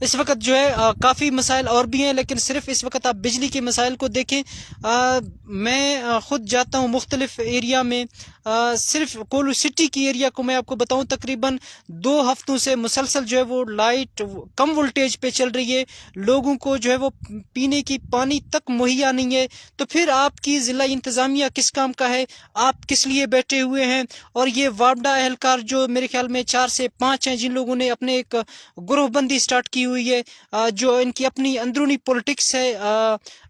اس وقت جو ہے کافی مسائل اور بھی ہیں، لیکن صرف اس وقت آپ بجلی کے مسائل کو دیکھیں. میں خود جاتا ہوں مختلف ایریا میں. صرف کولو سٹی کی ایریا کو میں آپ کو بتاؤں، تقریباً 2 ہفتوں سے مسلسل جو ہے وہ لائٹ کم وولٹیج پہ چل رہی ہے. لوگوں کو جو ہے وہ پینے کی پانی تک مہیا نہیں ہے. تو پھر آپ کی ضلع انتظامیہ کس کام کا ہے؟ آپ کس لیے بیٹھے ہوئے ہیں؟ اور یہ وابڈا اہلکار جو میرے خیال میں 4 سے 5 ہیں، جن لوگوں نے اپنے ایک گروہ بندی سٹارٹ کی ہوئی ہے، جو ان کی اپنی اندرونی پولیٹکس ہے،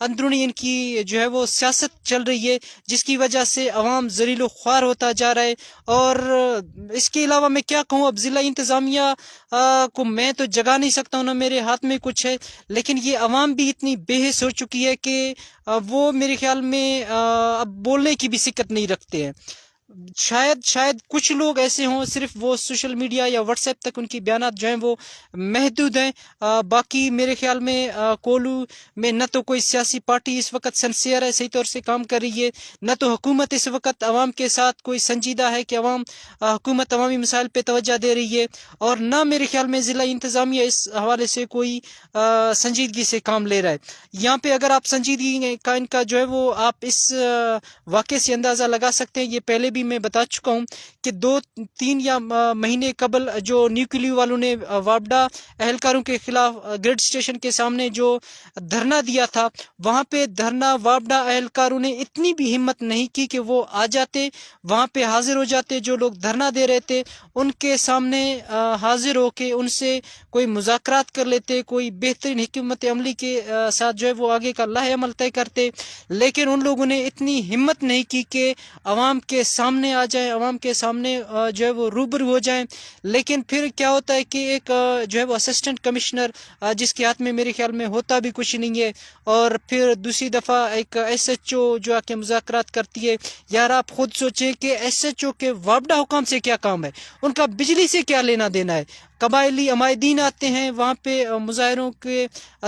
اندرونی ان کی جو ہے وہ سیاست چل رہی ہے، جس کی وجہ سے عوام ذلیل و خوار ہوتا جا رہا ہے. اور اس کے علاوہ میں کیا کہوں، اب ضلع انتظامیہ کو میں تو جگا نہیں سکتا ہوں، نہ میرے ہاتھ میں کچھ ہے. لیکن یہ عوام بھی اتنی بے حس ہو چکی ہے کہ وہ میرے خیال میں اب بولنے کی بھی سکت نہیں رکھتے ہیں. شاید کچھ لوگ ایسے ہوں، صرف وہ سوشل میڈیا یا واٹس ایپ تک ان کی بیانات جو ہیں وہ محدود ہیں. باقی میرے خیال میں کولو میں نہ تو کوئی سیاسی پارٹی اس وقت سنسیئر ہے، صحیح طور سے کام کر رہی ہے، نہ تو حکومت اس وقت عوام کے ساتھ کوئی سنجیدہ ہے کہ حکومت عوامی مسائل پہ توجہ دے رہی ہے، اور نہ میرے خیال میں ضلع انتظامیہ اس حوالے سے کوئی سنجیدگی سے کام لے رہا ہے. یہاں پہ اگر آپ سنجیدگی کا ان کا جو ہے وہ آپ اس واقعے سے اندازہ لگا سکتے ہیں. یہ پہلے بھی میں بتا چکا ہوں کہ 2-3 یا مہینے قبل جو نیوکلیو والوں نے وابڈا اہلکاروں کے خلاف گریڈ اسٹیشن کے سامنے جو دھرنا دیا تھا، وہاں پہ دھرنا وابڈا اہلکاروں نے اتنی بھی ہمت نہیں کی کہ وہ آ جاتے، وہاں پہ حاضر ہو جاتے. جو لوگ دھرنا دے رہے تھے ان کے سامنے حاضر ہو کے ان سے کوئی مذاکرات کر لیتے، کوئی بہترین حکمت عملی کے ساتھ جو ہے وہ آگے کا لاہ عمل طے کرتے. لیکن ان لوگوں نے اتنی ہمت نہیں کی کہ عوام کے سامنے آ جائیں، عوام کے سامنے جو ہے وہ روبرو ہو جائیں. لیکن پھر کیا ہوتا ہے کہ ایک جو ہے وہ اسسٹنٹ کمشنر جس کے ہاتھ میں میرے خیال میں ہوتا بھی کچھ نہیں ہے، اور پھر دوسری دفعہ ایک ایس ایچ او جو آ کے مذاکرات کرتی ہے. یار آپ خود سوچیں کہ ایس ایچ او کے وابڈا حکام سے کیا کام ہے، ان کا بجلی سے کیا لینا دینا ہے. قبائلی عمائدین آتے ہیں وہاں پہ مظاہروں کے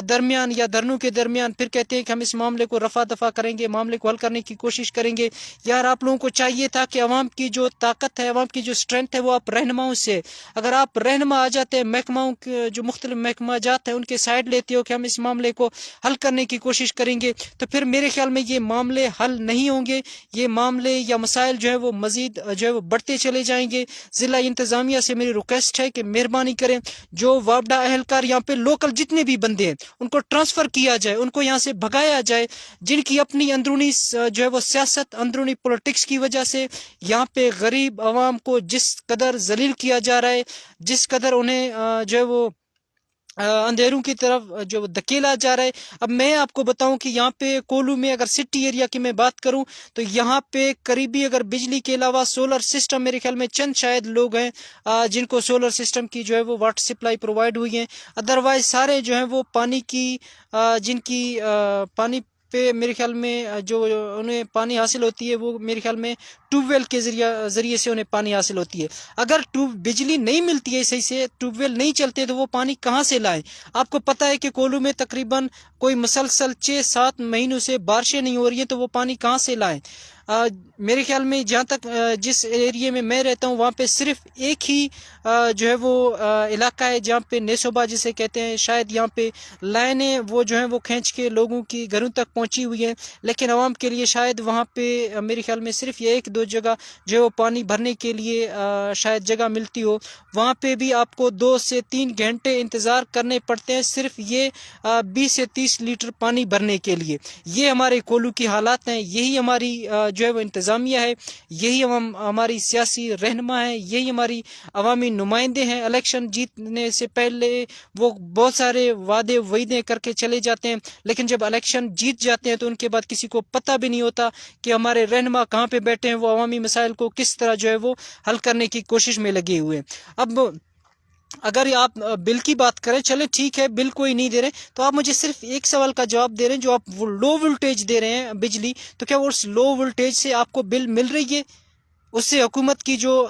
درمیان یا دھرنوں کے درمیان، پھر کہتے ہیں کہ ہم اس معاملے کو رفع دفع کریں گے، معاملے کو حل کرنے کی کوشش کریں گے. یار آپ لوگوں کو چاہیے تھا کہ عوام کی جو طاقت ہے، عوام کی جو اسٹرینتھ ہے، وہ آپ رہنماؤں سے، اگر آپ رہنما آ جاتے ہیں، محکماؤں کے جو مختلف محکمہ جات ہیں ان کے سائڈ لیتے ہو کہ ہم اس معاملے کو حل کرنے کی کوشش کریں گے، تو پھر میرے خیال میں یہ معاملے حل نہیں ہوں گے. یہ معاملے یا مسائل جو ہے وہ مزید جو ہے وہ بڑھتے چلے جائیں گے. ضلع انتظامیہ سے میری ریکویسٹ ہے کہ مہربانی کریں، جو وابڈا اہلکار یہاں پہ لوکل جتنے بھی بندے ہیں ان کو ٹرانسفر کیا جائے، ان کو یہاں سے بھگایا جائے. جن کی اپنی اندرونی جو ہے وہ سیاست، اندرونی پولیٹکس کی وجہ سے یہاں پہ غریب عوام کو جس قدر ذلیل کیا جا رہا ہے، جس قدر انہیں جو ہے وہ اندھیروں کی طرف جو دھکیلا جا رہا ہے. اب میں آپ کو بتاؤں کہ یہاں پہ کولو میں اگر سٹی ایریا کی میں بات کروں تو یہاں پہ قریبی اگر بجلی کے علاوہ سولر سسٹم میرے خیال میں چند شاید لوگ ہیں جن کو سولر سسٹم کی جو ہے وہ واٹر سپلائی پرووائڈ ہوئی ہیں. ادروائز سارے جو ہیں وہ پانی کی جن کی پانی پہ میرے خیال میں جو انہیں پانی حاصل ہوتی ہے وہ میرے خیال میں ٹیوب ویل کے ذریعے سے انہیں پانی حاصل ہوتی ہے. اگر بجلی نہیں ملتی ہے صحیح سے، ٹیوب ویل نہیں چلتے، تو وہ پانی کہاں سے لائیں؟ آپ کو پتہ ہے کہ کولو میں تقریباً کوئی مسلسل 6-7 مہینوں سے بارشیں نہیں ہو رہی ہیں، تو وہ پانی کہاں سے لائیں؟ میرے خیال میں جہاں تک جس ایریے میں میں رہتا ہوں وہاں پہ صرف ایک ہی جو ہے وہ علاقہ ہے جہاں پہ نیسوبا جسے کہتے ہیں، شاید یہاں پہ لائنیں وہ جو ہیں وہ کھینچ کے لوگوں کی گھروں تک پہنچی ہوئی ہیں. لیکن عوام کے لیے شاید وہاں پہ میرے خیال میں صرف یہ 1-2 جگہ جو ہے وہ پانی بھرنے کے لیے شاید جگہ ملتی ہو. وہاں پہ بھی آپ کو 2 سے 3 گھنٹے انتظار کرنے پڑتے ہیں صرف یہ 20 سے 30 لیٹر پانی بھرنے کے لیے. یہ ہمارے کولو کی حالات ہیں. یہی ہماری جو ہے وہ انتظامیہ ہے، یہی ہماری سیاسی رہنما ہے، یہی ہماری عوامی نمائندے ہیں. الیکشن جیتنے سے پہلے وہ بہت سارے وعدے وعیدیں کر کے چلے جاتے ہیں، لیکن جب الیکشن جیت جاتے ہیں تو ان کے بعد کسی کو پتہ بھی نہیں ہوتا کہ ہمارے رہنما کہاں پہ بیٹھے ہیں، وہ عوامی مسائل کو کس طرح جو ہے وہ حل کرنے کی کوشش میں لگے ہوئے ہیں. اب اگر آپ بل کی بات کریں، چلے ٹھیک ہے بل کوئی نہیں دے رہے، تو آپ مجھے صرف ایک سوال کا جواب دے رہے ہیں، جو آپ لو وولٹیج دے رہے ہیں بجلی، تو کیا وہ اس لو وولٹیج سے آپ کو بل مل رہی ہے؟ اس سے حکومت کی جو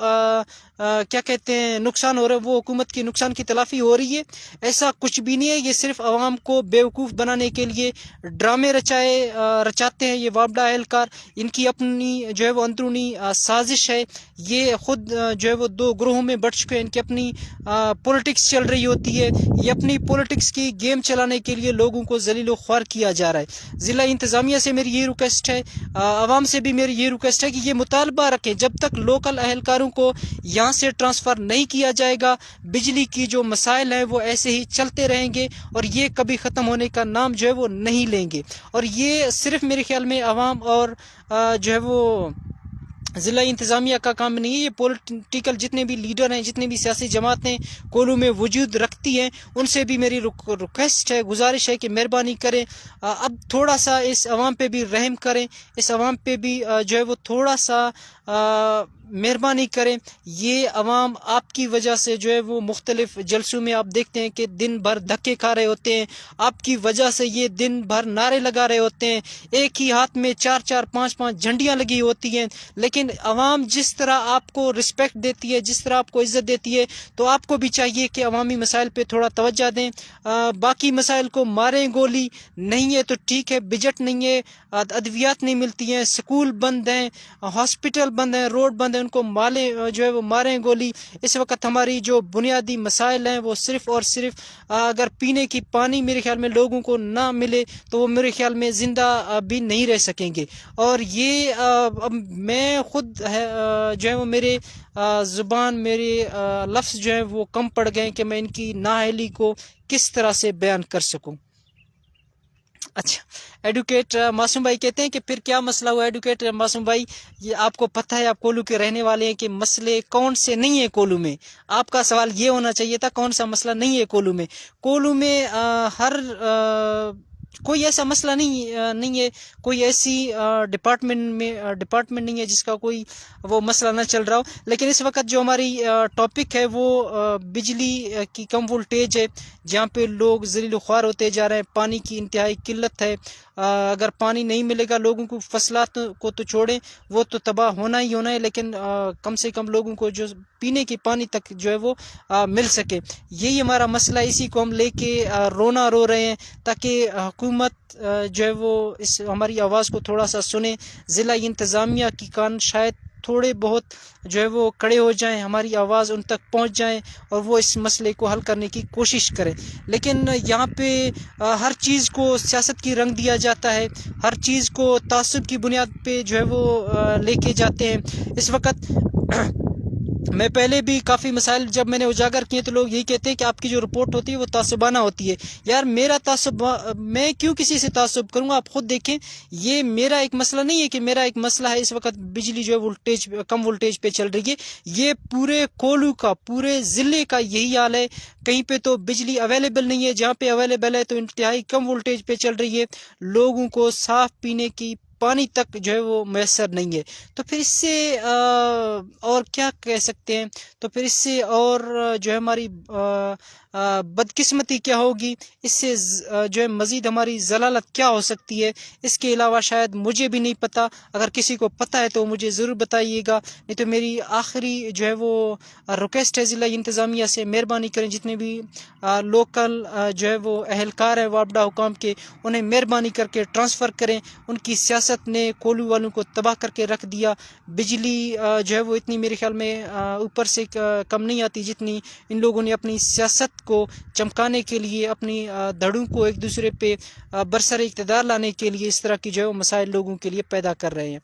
کیا کہتے ہیں نقصان ہو رہا ہے وہ حکومت کی نقصان کی تلافی ہو رہی ہے. ایسا کچھ بھی نہیں ہے. یہ صرف عوام کو بیوقوف بنانے کے لیے ڈرامے رچاتے ہیں یہ وابڈا اہلکار. ان کی اپنی جو ہے وہ اندرونی سازش ہے. یہ خود جو ہے وہ دو گروہوں میں بٹ چکے ہیں. ان کی اپنی پولیٹکس چل رہی ہوتی ہے. یہ اپنی پولیٹکس کی گیم چلانے کے لیے لوگوں کو ذلیل و خوار کیا جا رہا ہے. ضلع انتظامیہ سے میری یہ ریکویسٹ ہے, عوام سے بھی میری یہ ریکویسٹ ہے کہ یہ مطالبہ رکھیں جب تک لوکل اہلکاروں کو یہاں سے ٹرانسفر نہیں کیا جائے گا بجلی کی جو مسائل ہیں وہ ایسے ہی چلتے رہیں گے اور یہ کبھی ختم ہونے کا نام جو ہے وہ نہیں لیں گے. اور یہ صرف میرے خیال میں عوام اور جو ہے وہ ضلع انتظامیہ کا کام نہیں ہے. یہ پولیٹیکل جتنے بھی لیڈر ہیں, جتنے بھی سیاسی جماعتیں کولو میں وجود رکھتی ہیں, ان سے بھی میری ریکویسٹ ہے, گزارش ہے کہ مہربانی کریں اب تھوڑا سا اس عوام پہ بھی رحم کریں. اس عوام پہ بھی جو ہے وہ تھوڑا سا مہربانی کریں. یہ عوام آپ کی وجہ سے جو ہے وہ مختلف جلسوں میں آپ دیکھتے ہیں کہ دن بھر دھکے کھا رہے ہوتے ہیں. آپ کی وجہ سے یہ دن بھر نعرے لگا رہے ہوتے ہیں. ایک ہی ہاتھ میں 4 5 جھنڈیاں لگی ہوتی ہیں. لیکن عوام جس طرح آپ کو رسپیکٹ دیتی ہے, جس طرح آپ کو عزت دیتی ہے, تو آپ کو بھی چاہیے کہ عوامی مسائل پہ تھوڑا توجہ دیں. باقی مسائل کو ماریں گولی نہیں ہے تو ٹھیک ہے, بجٹ نہیں ہے, ادویات نہیں ملتی ہیں, سکول بند ہیں, ہاسپٹل بند ہیں, روڈ بند ہیں, ان کو جو ہے وہ ماریں گولی. اس وقت ہماری جو بنیادی مسائل ہیں وہ صرف اور صرف اگر پینے کی پانی میرے خیال میں لوگوں کو نہ ملے تو وہ میرے خیال میں زندہ بھی نہیں رہ سکیں گے. اور یہ میں خود جو ہے وہ میرے زبان میرے لفظ جو ہیں وہ کم پڑ گئے کہ میں ان کی نااہلی کو کس طرح سے بیان کر سکوں. اچھا, ایڈوکیٹ معصوم بھائی کہتے ہیں کہ پھر کیا مسئلہ ہوا. ایڈوکیٹ معصوم بھائی, یہ آپ کو پتہ ہے, آپ کولو کے رہنے والے ہیں, کہ مسئلے کون سے نہیں ہیں کولو میں. آپ کا سوال یہ ہونا چاہیے تھا کون سا مسئلہ نہیں ہے کولو میں. کولو میں ہر کوئی ایسا مسئلہ نہیں ہے, کوئی ایسی ڈپارٹمنٹ نہیں ہے جس کا کوئی وہ مسئلہ نہ چل رہا ہو. لیکن اس وقت جو ہماری ٹاپک ہے وہ بجلی کی کم وولٹیج ہے, جہاں پہ لوگ ذلیل و خوار ہوتے جا رہے ہیں. پانی کی انتہائی قلت ہے. اگر پانی نہیں ملے گا لوگوں کو, فصلات کو تو چھوڑیں, وہ تو تباہ ہونا ہی ہونا ہے, لیکن کم سے کم لوگوں کو جو پینے کی پانی تک جو ہے وہ مل سکے. یہی ہمارا مسئلہ, اسی کو ہم لے کے رونا رو رہے ہیں تاکہ حکومت جو ہے وہ اس ہماری آواز کو تھوڑا سا سنے. ضلع انتظامیہ کی کان شاید تھوڑے بہت جو ہے وہ کڑے ہو جائیں, ہماری آواز ان تک پہنچ جائیں اور وہ اس مسئلے کو حل کرنے کی کوشش کریں. لیکن یہاں پہ ہر چیز کو سیاست کی رنگ دیا جاتا ہے, ہر چیز کو تعصب کی بنیاد پہ جو ہے وہ لے کے جاتے ہیں. اس وقت میں پہلے بھی کافی مسائل جب میں نے اجاگر کیے تو لوگ یہی کہتے ہیں کہ آپ کی جو رپورٹ ہوتی ہے وہ تعصبانہ ہوتی ہے. یار میرا تعصب, میں کیوں کسی سے تعصب کروں گا. آپ خود دیکھیں, یہ میرا ایک مسئلہ نہیں ہے کہ میرا ایک مسئلہ ہے اس وقت بجلی جو ہے کم وولٹیج پہ چل رہی ہے. یہ پورے کولو کا, پورے ضلع کا یہی حال ہے. کہیں پہ تو بجلی اویلیبل نہیں ہے, جہاں پہ اویلیبل ہے تو انتہائی کم وولٹیج پہ چل رہی ہے. لوگوں کو صاف پینے کی پانی تک جو ہے وہ میسر نہیں ہے. تو پھر اس سے اور کیا کہہ سکتے ہیں, تو پھر اس سے اور جو ہے ہماری بدقسمتی کیا ہوگی, اس سے جو ہے مزید ہماری ضلالت کیا ہو سکتی ہے, اس کے علاوہ شاید مجھے بھی نہیں پتہ. اگر کسی کو پتہ ہے تو مجھے ضرور بتائیے گا. نہیں تو میری آخری جو ہے وہ ریکویسٹ ہے ضلع انتظامیہ سے, مہربانی کریں جتنے بھی لوکل جو ہے وہ اہلکار ہیں وابڈا حکام کے, انہیں مہربانی کر کے ٹرانسفر کریں. ان کی سیاست نے کولو والوں کو تباہ کر کے رکھ دیا. بجلی جو ہے وہ اتنی میرے خیال میں اوپر سے کم نہیں آتی جتنی ان لوگوں نے اپنی سیاست کو چمکانے کے لیے, اپنی دھڑوں کو ایک دوسرے پہ برسر اقتدار لانے کے لیے اس طرح کی جو ہے وہ مسائل لوگوں کے لیے پیدا کر رہے ہیں.